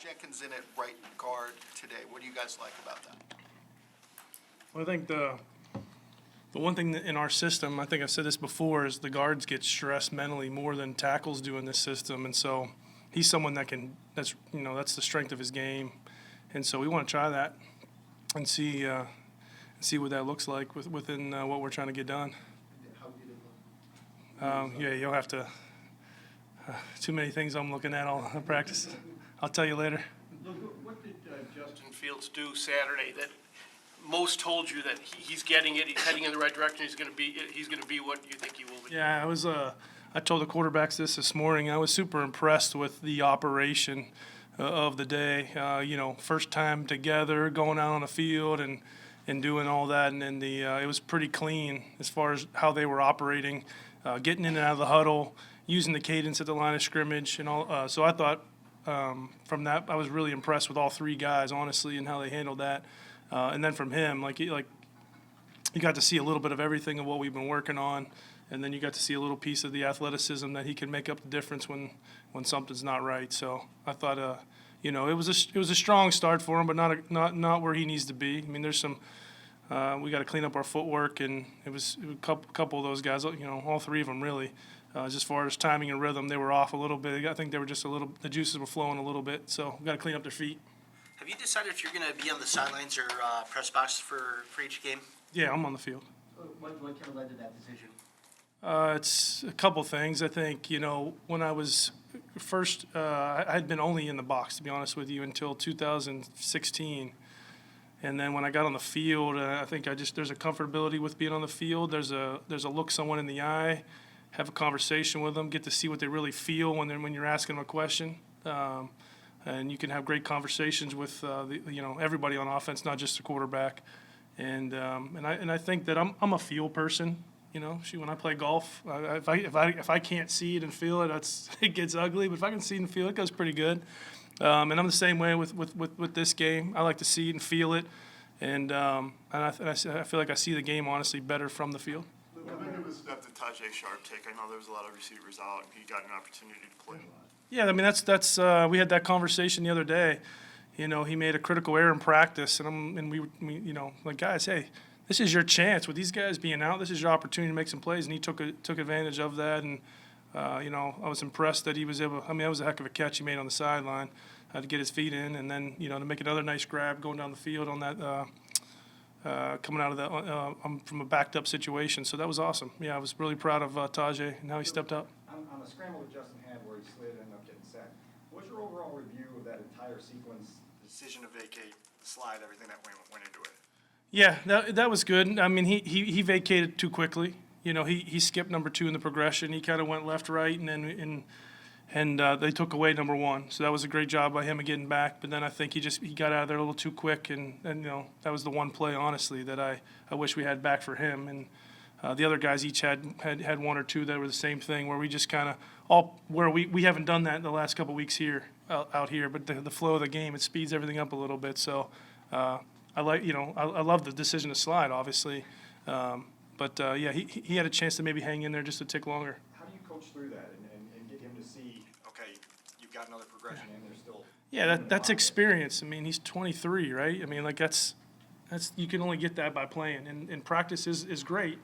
Jenkins in at right guard today. What do you guys like about that? Well, I think the one thing that in our system, I think I've said this before, is the guards get stressed mentally more than tackles do in this system, and so he's someone that can. That's the strength of his game, and so we want to try that and see what that looks like within what we're trying to get done. Yeah, you'll have to. Too many things I'm looking at all practice. I'll tell you later. Luke, what did Justin Fields do Saturday that most told you that he's getting it, he's heading in the right direction, he's going to be what you think he will be? Yeah, I told the quarterbacks this morning. I was super impressed with the operation of the day. First time together, going out on the field and doing all that, and then it was pretty clean as far as how they were operating, getting in and out of the huddle, using the cadence at the line of scrimmage, and all. So I thought from that, I was really impressed with all three guys, honestly, and how they handled that. And then from him, you got to see a little bit of everything of what we've been working on, and then you got to see a little piece of the athleticism that he can make up the difference when something's not right. So I thought, it was a strong start for him, but not where he needs to be. I mean, there's some we got to clean up our footwork, and it was a couple of those guys, all three of them really. As far as timing and rhythm, they were off a little bit. I think they were just the juices were flowing a little bit. So we got to clean up their feet. Have you decided if you're going to be on the sidelines or press box for each game? Yeah, I'm on the field. What kind of led to that decision? It's a couple things. I think, when I was first, I had been only in the box, to be honest with you, until 2016. And then when I got on the field, I think there's a comfortability with being on the field. There's a look someone in the eye, have a conversation with them, get to see what they really feel when you're asking them a question. And you can have great conversations with everybody on offense, not just the quarterback. And I think that I'm a feel person. When I play golf, if I can't see it and feel it, it gets ugly. But if I can see it and feel it, it goes pretty good. And I'm the same way with this game. I like to see it and feel it, and I feel like I see the game honestly better from the field. I think it was that the Tajay Sharp take. I know there was a lot of receivers out, and he got an opportunity to play. Yeah, I mean that's we had that conversation the other day. He made a critical error in practice, and we guys, hey, this is your chance with these guys being out. This is your opportunity to make some plays, and he took advantage of that. And I was impressed that he was able. I mean, that was a heck of a catch he made on the sideline to get his feet in, and then to make another nice grab going down the field on that. Coming out of that from a backed up situation. So that was awesome. Yeah, I was really proud of Tajay and how he stepped up. On the scramble that Justin had where he slid and ended up getting sacked, what's your overall review of that entire sequence? Decision to vacate, the slide, everything that went into it. Yeah, that was good. I mean, he vacated too quickly. He skipped number 2 in the progression. He kind of went left, right, and then they took away number 1. So that was a great job by him of getting back. But then I think he got out of there a little too quick, and that was the one play, honestly, that I wish we had back for him. And the other guys each had 1 or 2 that were the same thing, where we just kind of where we haven't done that in the last couple of weeks here out here. But the flow of the game, it speeds everything up a little bit. So I love the decision to slide, obviously. Yeah, he had a chance to maybe hang in there just a tick longer. How do you coach through that and get him to see, okay, you've got another progression and there's still... Yeah, that's experience. I mean, he's 23, right? I mean, that's you can only get that by playing. And practice is great,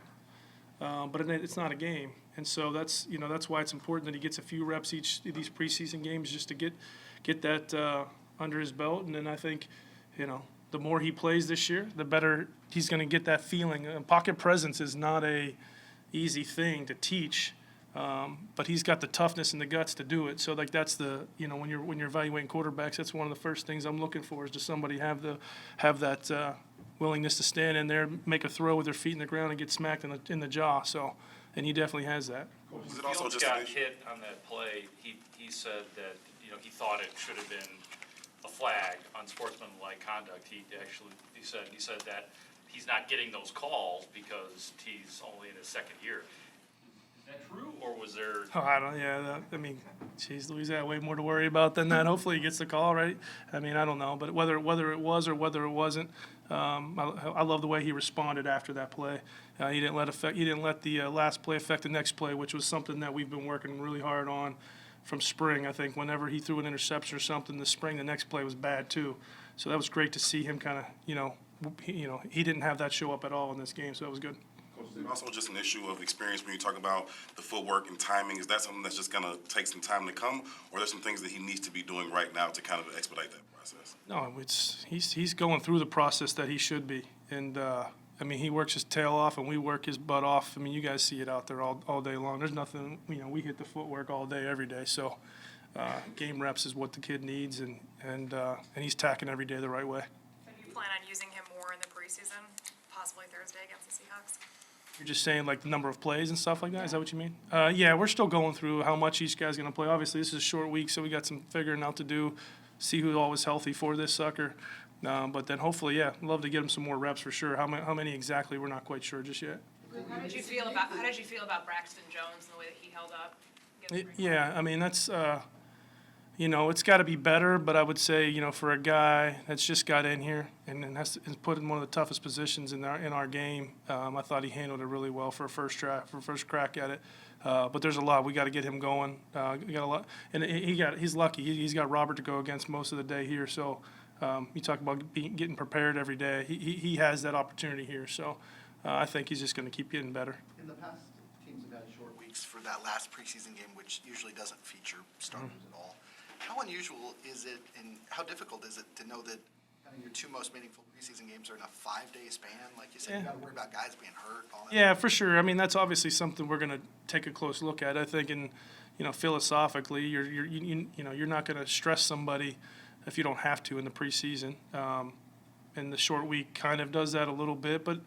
but it's not a game. And so that's why it's important that he gets a few reps each of these preseason games just to get that under his belt. And then I think, the more he plays this year, the better he's going to get that feeling. Pocket presence is not a easy thing to teach, but he's got the toughness and the guts to do it. So that's when you're evaluating quarterbacks, that's one of the first things I'm looking for is does somebody have that willingness to stand in there, make a throw with their feet in the ground, and get smacked in the jaw. So, and he definitely has that. Was it also Fields just got hit on that play. He said that he thought it should have been a flag on sportsmanlike conduct. He said that he's not getting those calls because he's only in his second year. Is that true, or was there? Oh, I don't. Yeah, geez, Louise had way more to worry about than that. Hopefully, he gets the call, right? I mean, I don't know, but whether it was or whether it wasn't, I love the way he responded after that play. He didn't let the last play affect the next play, which was something that we've been working really hard on. from spring. I think whenever he threw an interception or something this spring, the next play was bad too. So that was great to see him kind of, he didn't have that show up at all in this game, so that was good. Also, just an issue of experience when you talk about the footwork and timing. Is that something that's just going to take some time to come, or there's some things that he needs to be doing right now to kind of expedite that process? No, he's going through the process that he should be, and he works his tail off, and we work his butt off. I mean, you guys see it out there all day long. There's nothing, we hit the footwork all day, every day. So, game reps is what the kid needs, and he's tacking every day the right way. And you plan on using him more in the preseason, possibly Thursday against the Seahawks? You're just saying like the number of plays and stuff like that? Is that what you mean? Yeah, we're still going through how much each guy's going to play. Obviously, this is a short week, so we got some figuring out to do, see who's always healthy for this sucker. But then hopefully, yeah, love to get him some more reps for sure. How many exactly, we're not quite sure just yet. How did you feel about Braxton Jones and the way that he held up? Yeah, I mean, that's, it's got to be better, but I would say, for a guy that's just got in here and has put in one of the toughest positions in our game, I thought he handled it really well for first crack at it. But there's a lot. We got to get him going. We got a lot, and he's lucky. He's got Robert to go against most of the day here. So you talk about getting prepared every day. He has that opportunity here. So I think he's just going to keep getting better. In the past, teams have had short weeks for that last preseason game, which usually doesn't feature starters at all. How unusual is it, and how difficult is it to know that kind of your two most meaningful preseason games are in a 5-day span? Like you said, you got to worry about guys being hurt. All that. Yeah, for sure. I mean, that's obviously something we're going to take a close look at. I think, philosophically, you're not going to stress somebody if you don't have to in the preseason. And the short week kind of does that a little bit, but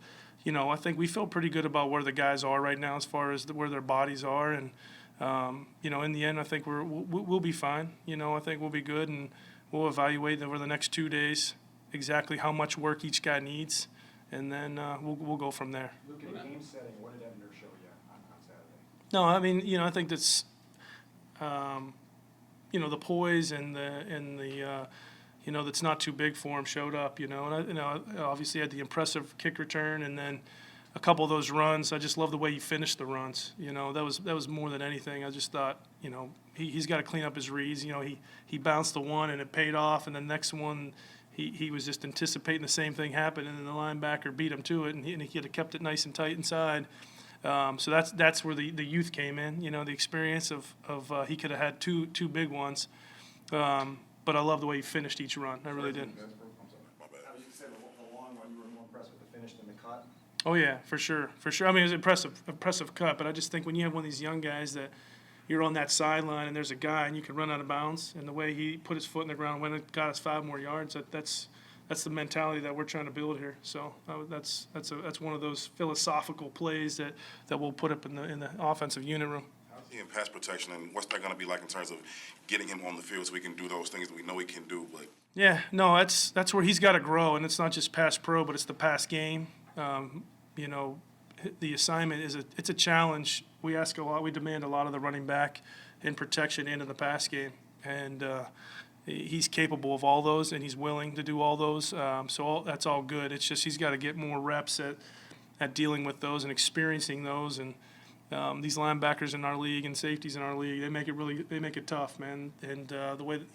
I think we feel pretty good about where the guys are right now as far as where their bodies are, and in the end, I think we'll be fine. I think we'll be good, and we'll evaluate over the next 2 days exactly how much work each guy needs, and then we'll go from there. Luke, in a game setting, what did Ebner show you on Saturday? No, I mean, I think that's, the poise and the that's not too big for him showed up. And obviously had the impressive kick return, and then a couple of those runs. I just love the way he finished the runs. That was more than anything. I just thought, he's got to clean up his reads. He bounced the one and it paid off, and the next one he was just anticipating the same thing happened, and then the linebacker beat him to it, and he could have kept it nice and tight inside. So that's where the youth came in. The experience of he could have had two big ones. But I love the way he finished each run. I really did. I was just saying the long one, you were more impressed with the finish than the cut. Oh yeah, for sure. I mean, it was an impressive cut. But I just think when you have one of these young guys that you're on that sideline and there's a guy and you can run out of bounds, and the way he put his foot in the ground when it got us 5 more yards, that's the mentality that we're trying to build here. So that's one of those philosophical plays that we'll put up in the offensive unit room. In pass protection, and what's that going to be like in terms of getting him on the field so we can do those things that we know he can do? But yeah, no, that's where he's got to grow, and it's not just pass pro, but it's the pass game. The assignment it's a challenge. We ask a lot, we demand a lot of the running back in protection and in the pass game, and he's capable of all those, and he's willing to do all those. That's all good. It's just he's got to get more reps at dealing with those and experiencing those, and these linebackers in our league and safeties in our league, they make it tough, man. And the way that,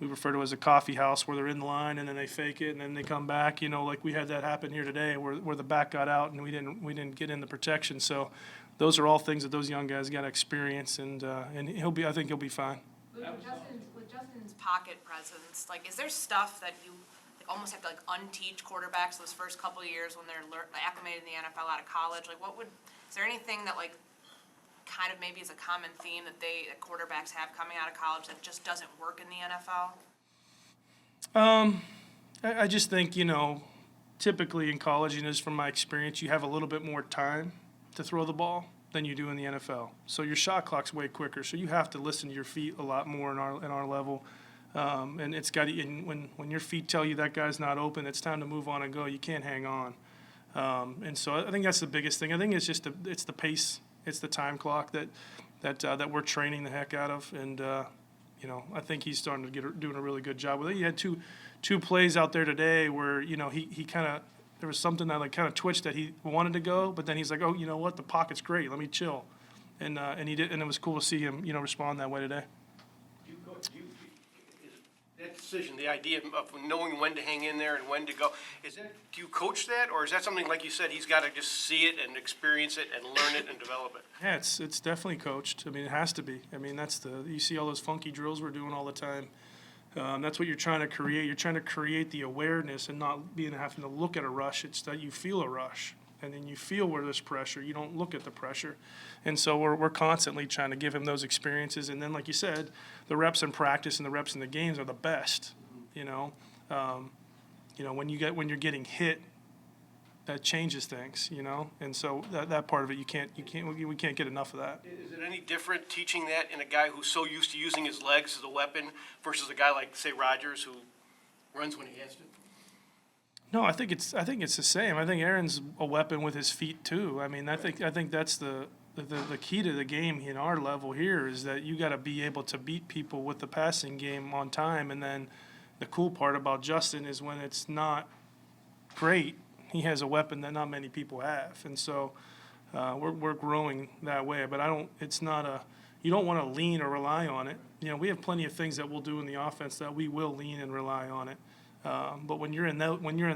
we refer to it as a coffee house, where they're in the line and then they fake it and then they come back. Like we had that happen here today, where the back got out and we didn't get in the protection. So those are all things that those young guys got to experience, and I think he'll be fine. With Justin's pocket presence, is there stuff that you almost have to unteach quarterbacks those first couple of years when they're acclimated in the NFL out of college? Is there anything that kind of maybe is a common theme that quarterbacks have coming out of college that just doesn't work in the NFL? I just think, typically in college, just from my experience, you have a little bit more time to throw the ball than you do in the NFL. So your shot clock's way quicker. So you have to listen to your feet a lot more in our level. And it's got to, when your feet tell you that guy's not open, it's time to move on and go. You can't hang on. And so I think that's the biggest thing. I think it's just it's the pace, it's the time clock that we're training the heck out of. And I think he's starting to doing a really good job with it. He had two plays out there today where he kind of, there was something that kind of twitched that he wanted to go, but then he's like, oh, you know what, the pocket's great, let me chill. and he did, and it was cool to see him, respond that way today. That decision, the idea of knowing when to hang in there and when to go, do you coach that, or is that something, like you said, he's got to just see it and experience it and learn it and develop it? Yeah, it's definitely coached. I mean, it has to be. I mean, you see all those funky drills we're doing all the time. That's what you're trying to create. You're trying to create the awareness and not having to look at a rush. It's that you feel a rush, and then you feel where there's pressure. You don't look at the pressure. And so we're constantly trying to give him those experiences. And then, like you said, the reps in practice and the reps in the games are the best. When you're getting hit, that changes things. And so that part of it, we can't get enough of that. Is it any different teaching that in a guy who's so used to using his legs as a weapon versus a guy like, say, Rodgers, who runs when he has to? No, I think it's the same. I think Aaron's a weapon with his feet too. I mean, I think that's the key to the game in our level here is that you got to be able to beat people with the passing game on time. And then the cool part about Justin is when it's not great, he has a weapon that not many people have. And so we're growing that way. But you don't want to lean or rely on it. We have plenty of things that we'll do in the offense that we will lean and rely on it. But when you're in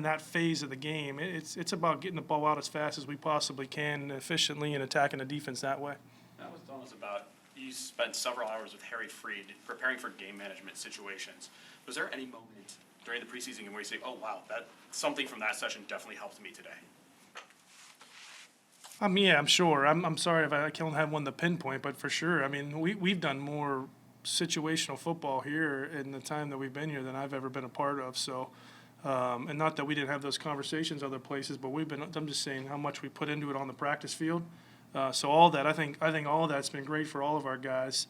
that phase of the game, it's about getting the ball out as fast as we possibly can, efficiently, and attacking the defense that way. That was almost about, you spent several hours with Harry Freed preparing for game management situations. Was there any moment during the preseason game where you say, oh, wow, that something from that session definitely helped me today? Yeah, I'm sure. I'm sorry if I can't have one to pinpoint, but for sure. I mean, we've done more situational football here in the time that we've been here than I've ever been a part of. So, and not that we didn't have those conversations other places, but I'm just saying how much we put into it on the practice field. So all that, I think all of that's been great for all of our guys.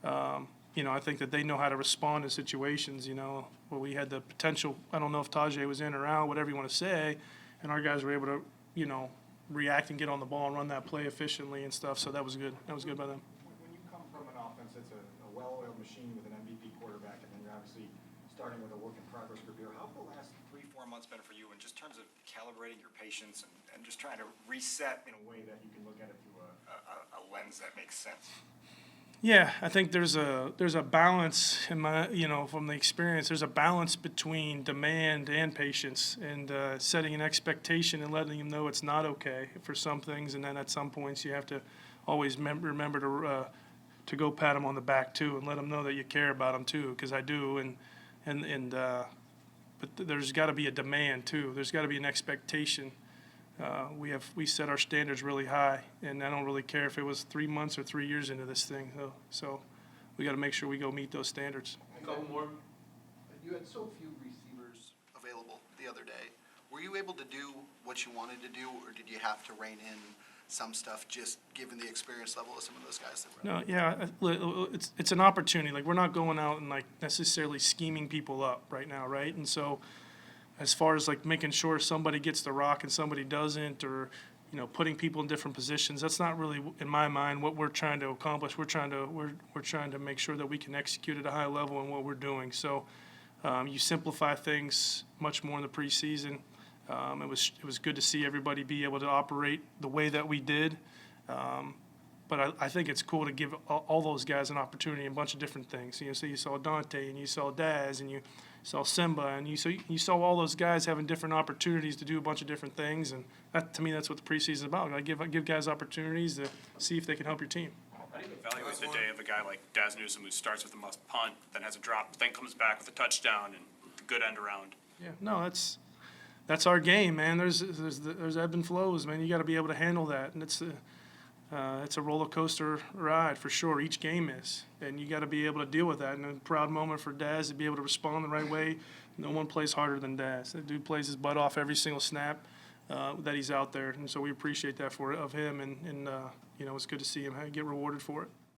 I think that they know how to respond in situations, where we had the potential, I don't know if Tajay was in or out, whatever you want to say, and our guys were able to, react and get on the ball and run that play efficiently and stuff. So that was good. That was good by them. When you come from an offense that's a well-oiled machine with an MVP quarterback, and then you're obviously starting with a work-in-progress group here, how have the last 3-4 months been for you in just terms of calibrating your patience and just trying to reset in a way that you can look at it through a lens that makes sense? Yeah, I think there's a balance in my, from the experience, there's a balance between demand and patience, and setting an expectation and letting them know it's not okay for some things, and then at some points you have to always remember to go pat them on the back too and let them know that you care about them too, because I do, but there's got to be a demand too. There's got to be an expectation. We set our standards really high, and I don't really care if it was 3 months or 3 years into this thing. So we got to make sure we go meet those standards. A couple more. You had so few receivers available the other day. Were you able to do what you wanted to do, or did you have to rein in some stuff just given the experience level of some of those guys that were out? No, yeah, it's an opportunity. Like, we're not going out and necessarily scheming people up right now, right? And so, as far as making sure somebody gets the rock and somebody doesn't, or putting people in different positions, that's not really, in my mind, what we're trying to accomplish. We're trying to make sure that we can execute at a high level in what we're doing. So you simplify things much more in the preseason. It was good to see everybody be able to operate the way that we did. But I think it's cool to give all those guys an opportunity in a bunch of different things. So you saw Dante, and you saw Daz, and you saw Simba, and you saw all those guys having different opportunities to do a bunch of different things. And that, to me, that's what the preseason is about. I give guys opportunities to see if they can help your team. How do you evaluate the day of a guy like Daz Newsome, who starts with a must punt, then has a drop, then comes back with a touchdown and a good end around? Yeah, no, that's our game, man. There's ebb and flows, man. You got to be able to handle that, and it's a roller coaster ride for sure. Each game is, and you got to be able to deal with that. And a proud moment for Daz to be able to respond the right way. No one plays harder than Daz. That dude plays his butt off every single snap that he's out there, and so we appreciate that of him. And it's good to see him get rewarded for it.